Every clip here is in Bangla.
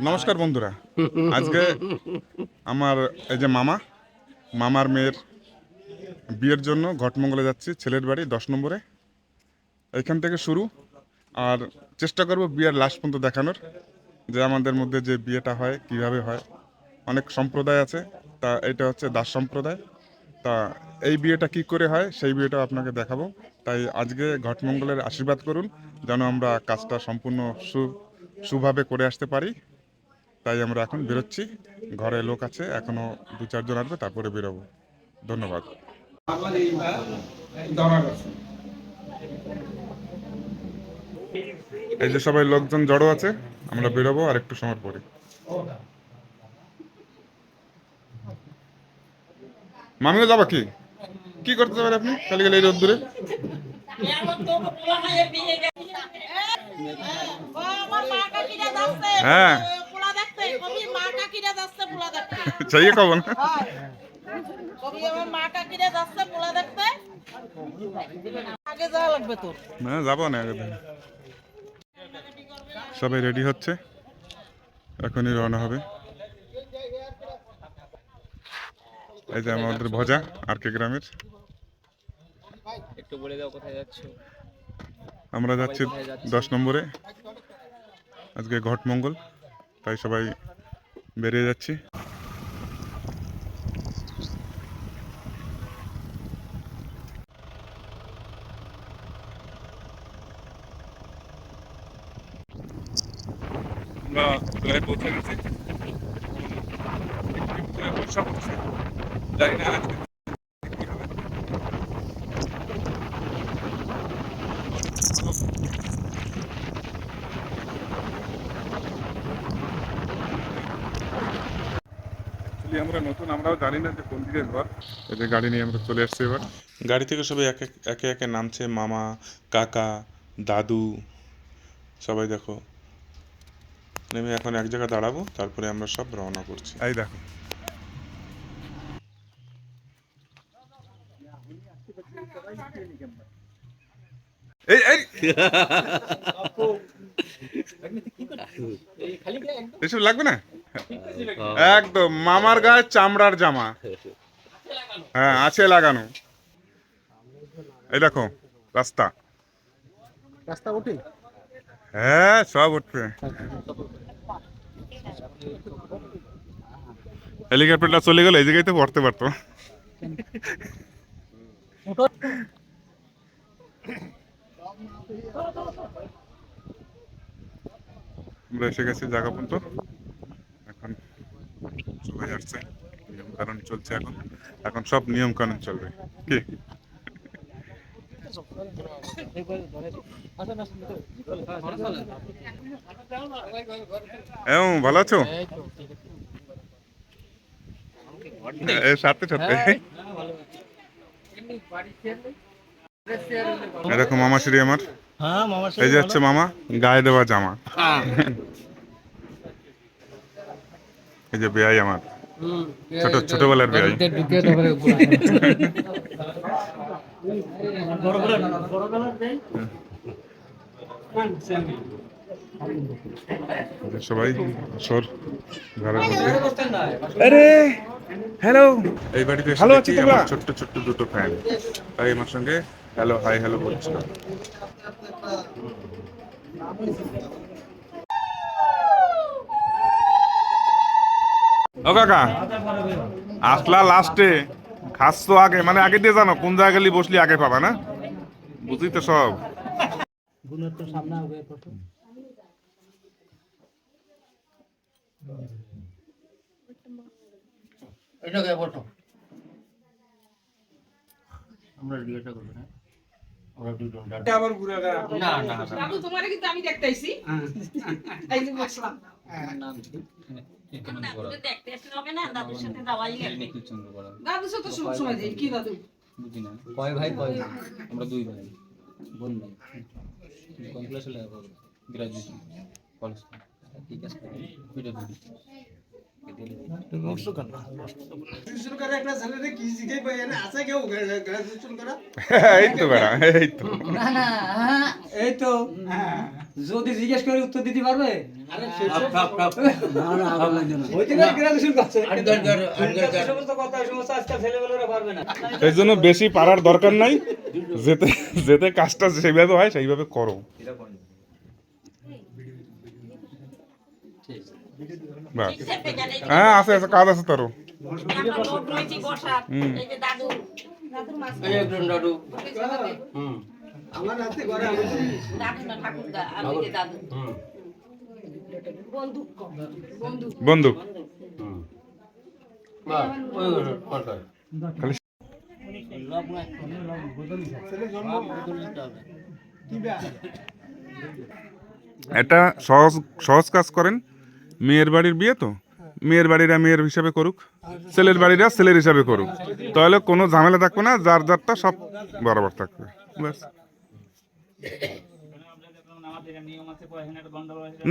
নমস্কার বন্ধুরা, আজকে আমার এই যে মামার মেয়ের বিয়ের জন্য ঘটমঙ্গলে যাচ্ছি। ছেলের বাড়ি 10 নম্বরে, এইখান থেকে শুরু। আর চেষ্টা করব বিয়ের লাস্ট পর্যন্ত দেখানোর, যে আমাদের মধ্যে যে বিয়েটা হয় কিভাবে হয়। অনেক সম্প্রদায় আছে, তা এটা হচ্ছে দাস সম্প্রদায়। তা এই বিয়েটা কি করে হয় সেই বিয়েটা আপনাকে দেখাবো। তাই আজকে ঘটমঙ্গলের আশীর্বাদ করুন, যেন আমরা কাজটা সম্পূর্ণ সুভাবে করে আসতে পারি। তাই আমরা এখন বেরোচ্ছি। ঘরে লোক আছে, এখনো 2-4 জন আসবে, তারপরে বেরোবো। ধন্যবাদ। এই যে সবাই লোকজন জড়ো আছে, আমরা বেরোবো আর একটু সময় পরে। মামিও যাবা? কি কি করতে যাবেন আপনি খালি গেলে এই রোদ্দুরে? হ্যাঁ, চাইয়ে কব না। না, যাবো না আগে থেকে। সবাই রেডি হচ্ছে, এখনই রওনা হবে। এই যে আমাদের ভজা আর কে গ্রামের। একটু বলে দাও কোথায় যাচ্ছ? আমরা যাচ্ছি 10 নম্বরে, আজকে ঘটমঙ্গল, তাই সবাই বেরিয়ে যাচ্ছি। আমরা প্রায় পৌঁছে গেছি। বর্ষা পড়ছে, জানি না আজকে কি হবে। আমরা নতুন, আমরাও জানি না যে কোন দিকে ঘর। এই যে গাড়ি নিয়ে আমরা চলে আসছি এবার। গাড়ি থেকে সবাই একে একে নামছে। মামা, কাকা, দাদু, সবাই দেখো নেমে এখন এক জায়গায় দাঁড়াবো, তারপরে আমরা সব রওনা করছি। এই দেখো, এই এই এসব লাগবে না একদম। মামার গায়ে চামড়ার জামা, হ্যাঁ আছে লাগানো। এই দেখো রাস্তা, রাস্তা উঠে হ্যাঁ সব উঠবে। হেলিকপ্টারটা চলে গেলে এই জায়গায় তো পড়তে পারতো। আমরা এসে গেছি জায়গা পর্যন্ত। এখন সবাই আসছে, নিয়ম কানুন চলছে। এখন এখন সব নিয়ম কানুন চলবে। কি ভালো আছো? সাথে সাথে এরকম মামা শ্রী আমার। এই যে হচ্ছে মামা, গায়ে দেওয়া জামা। এই যে বেয়াই আমার, ছোটবেলার বেয়াই। সবাই সর ঘরের মধ্যে। আরে হ্যালো, এই বাড়িতে ভালো আছি। আমার ছোট্ট ছোট্ট দুটো ফ্যান, তাই আমার সঙ্গে হ্যালো হাই হ্যালো বলছিল। ও কাকা, আসলা লাস্টে, খাস তো আগে, মানে আগে দিয়ে জানো কোন জায়গায় গেলে বসলি আগে পাবা না, বুঝলি তো সব। আমরা জিজ্ঞাসা করবো না তোমারে কিন্তু আমি দেখতেইছি এই যে বসলাম দাদুর সাথে সময় দেই কি দাদু কয় ভাই কয় বোন? আমরা দুই ভাই, বোন নাই। কোন ক্লাসে লেখাপড়া? Graduation college. ঠিক আছে, ভিডিও দিবি। এই তো বেড়া, এই তো এই তো যদি জিজ্ঞেস করে উত্তর দিতে পারবে গ্রাজুয়েশন করছে সমস্ত কথা সমস্ত আজকাল ছেলেমেয়েরা পারবে না। এই জন্য বেশি পারার দরকার নাই, যেতে যেতে কাজটা যেভাবে হয় সেইভাবে করো। বাস। হ্যাঁ আছে আছে, কাজ আছে তোরও। লোক রয়েছে বসার এই যে দাদু এই একজন দাদু দাদু না ঠাকুরদা আর ওই যে দাদু বন্দুক বন্দুক বন্দুক বাহ ওই কোনটা খালি এটা সহজ সহজ কাজ করেন। মেয়ের বাড়ির বিয়ে তো, মেয়ের বাড়িরা মেয়ের হিসাবে করুক, ছেলের বাড়িরা ছেলের হিসাবে করুক, তাহলে কোনো ঝামেলা থাকবে না, যার যারটা সব বরাবর থাকবে। ব্যাস।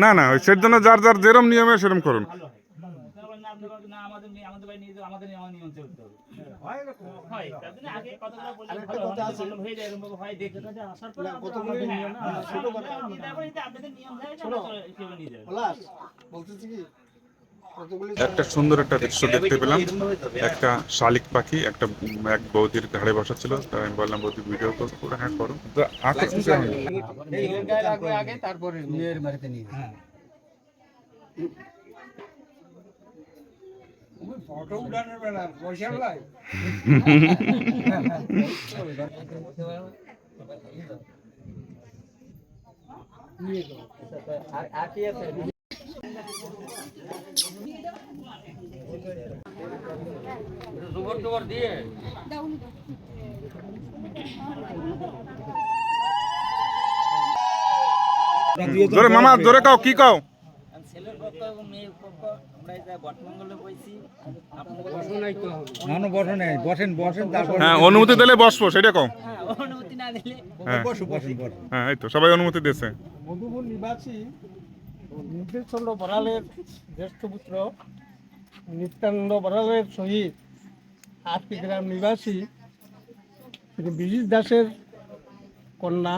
না না, ওই সের জন্য যার যার যেরম নিয়মে সেরম করুন। একটা সুন্দর একটা দৃশ্য দেখতে পেলাম, একটা শালিক পাখি একটা এক বৌদির ঘাড়ে বসা ছিল। তাই আমি বললাম বৌদি ভিডিও কল করে, হ্যাঁ করো। তো আগে তারপরে মেয়ের বাড়িতে নিয়ে ফটো উঠানোর বেলা পয়সা লাই আর কি আছে জবর দিয়ে জোরে মামা জোরে কাও, কি কাও? ছেলের পক্ষ এবং মেয়ের পক্ষ আমরা এই বটমঙ্গলে বইছি। হ্যাঁ অনুমতি দিলে বসবো, সেটা কও। অনুমতি না দিলে হ্যাঁ হ্যাঁ, এই তো সবাই অনুমতি দিয়েছে। মধুপুর নিবাসী নির্দেশচন্দ্র বড়ালের জ্যেষ্ঠ পুত্র নিত্যানন্দ বড়ালের সহিত আটটি গ্রাম নিবাসী শ্রী বিজিত দাসের কন্যা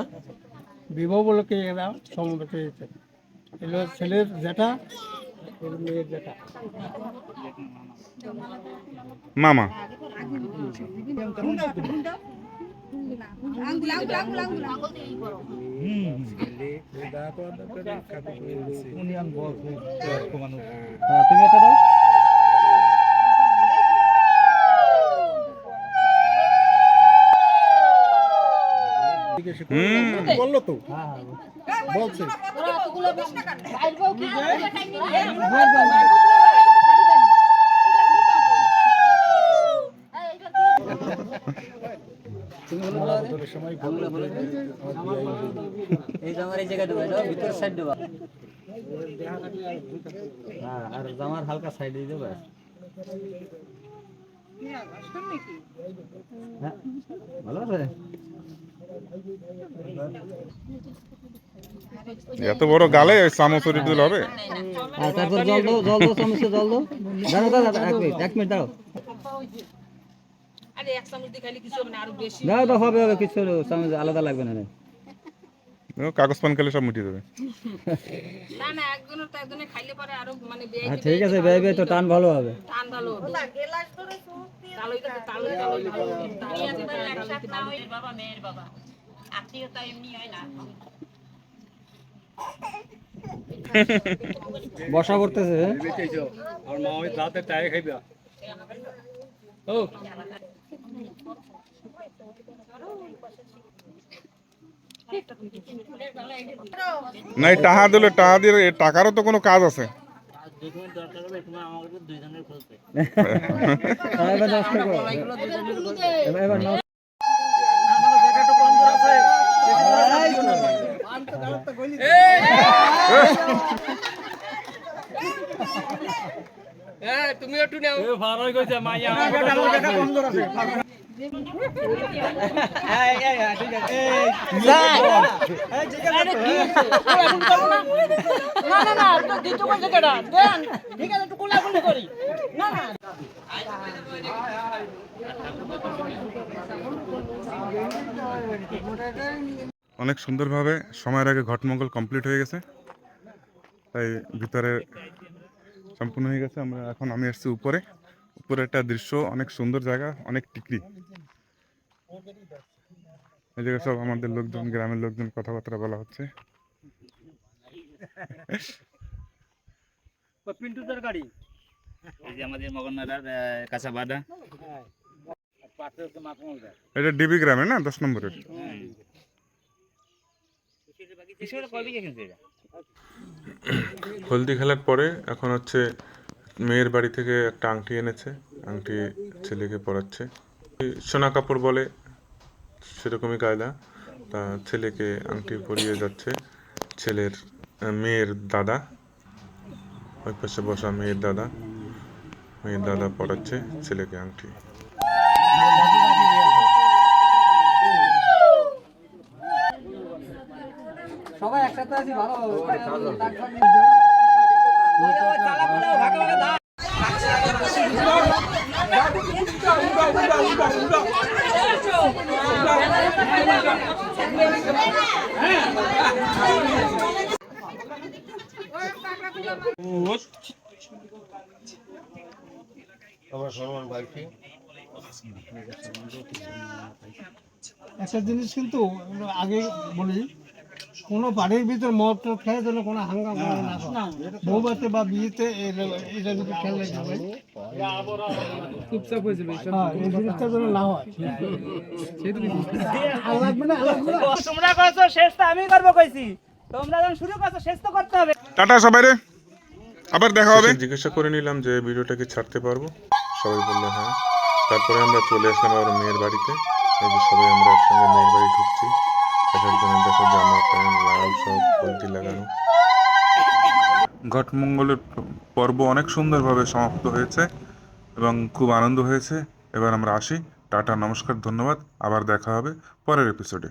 বিবাহ বলকে এরা সমবেত হয়েছে। এগুলো ছেলের জ্যাঠা, মেয়ের জ্যাঠা। মামা তুমি এটা দাও। বললো তো, বলছে এই জামার এই জায়গায় ঢুকাই দাও, ভিতরের সাইড দেবা। হ্যাঁ, আর জামার হালকা সাইড দিয়ে দেবা। হ্যাঁ, ভালো আছে। এত বড় গালে ওই চামচ দিলে হবে? আর তারপর জল দাও, জল দাও, চামচে জল দাও। দাঁড়াও দাঁড়াও, এক মিনিট দাঁড়াও। আরে এক চামচ দিয়ে খাইলে কিছু হবে না, আরো বেশি দাও দাও, হবে হবে, কিছু চামচ আলাদা লাগবে না। কাগজ পান খেলে সব মিটিয়ে দেবে। না না, একজনের তো একজনের খাইলে পরে আরো মানে বেয়ে হ্যাঁ ঠিক আছে, বেয়ে বেয়ে তো টান ভালো হবে। টান ভালো হবে। তালই তো তালই একসাথে না হই বাবা মেয়ের বাবা আত্মীয়তা এমনি হয় না। বসা করতেছে। আর মা ওই রাতে চায় খাইবা। ও না, টাকা দিলে টাকা দিয়ে টাকারও তো কোনো কাজ আছে। এবার নাও। তুমি একটু নাও। ভালো কইছে মাইয়া আমার টাকা কম করে আছে। অনেক সুন্দরভাবে সময়ের আগে ঘটমঙ্গল কমপ্লিট হয়ে গেছে, তাই ভিতরে সম্পূর্ণ হয়ে গেছে। আমি এসেছি উপরে। উপরে একটা দৃশ্য, অনেক সুন্দর জায়গা, অনেক টিকরি। এই জায়গায় সব আমাদের লোকজন, গ্রামের লোকজন কথাবার্তা বলা হচ্ছে। পিন্টুদের গাড়ি এই যে আমাদের মগনার কাঁচা বাদা এটা ডিবি গ্রামে না, 10 নম্বরের। হলদি খেলার পরে এখন হচ্ছে মেয়ের বাড়ি থেকে একটা আংটি এনেছে, আংটি ছেলেকে পরাচ্ছে। সোনা কাপড় বলে সেরকমই কায়দা। তা ছেলেকে আংটি পরিয়ে যাচ্ছে মেয়ের দাদা, ওই পাশে বসা মেয়ের দাদা পরাচ্ছে ছেলেকে আংটি। সবাই একসাথে আছি ভালো। একটা জিনিস কিন্তু আগে বলি, কোনো বাড়ির ভিতর মদ টদ খেয়ে যেন কোনো হাঙ্গামা না হয়। বউবাতে বা বিয়েতে এটা যদি খেলে যাবে চুপচাপ হয়ে যাবে, এই জিনিসটা যেন না হয়। আর লাগবে না, তোমরা কইছো শেষ তো আমি করব কইছি, তোমরা যখন শুরু করছো শেষ তো করতে হবে। টাটা সবাই রে, আবার দেখা হবে। জিজ্ঞাসা করে নিলাম যে ভিডিওটা কি ছাড়তে পারবো, সবাই বললো হ্যাঁ। তারপরে আমরা চলে আসলাম আমার মেয়ের বাড়িতে। এই যে সবাই আমরা একসঙ্গে মেয়ের বাড়ি ঢুকছি। এক একজনের দেখো জামা প্যান্ট লাল, সব হলদি লাগানো। ঘটমঙ্গলের পর্ব অনেক সুন্দরভাবে সমাপ্ত হয়েছে এবং খুব আনন্দ হয়েছে। এবার আমরা আসি। টাটা, নমস্কার, ধন্যবাদ। আবার দেখা হবে পরের এপিসোডে।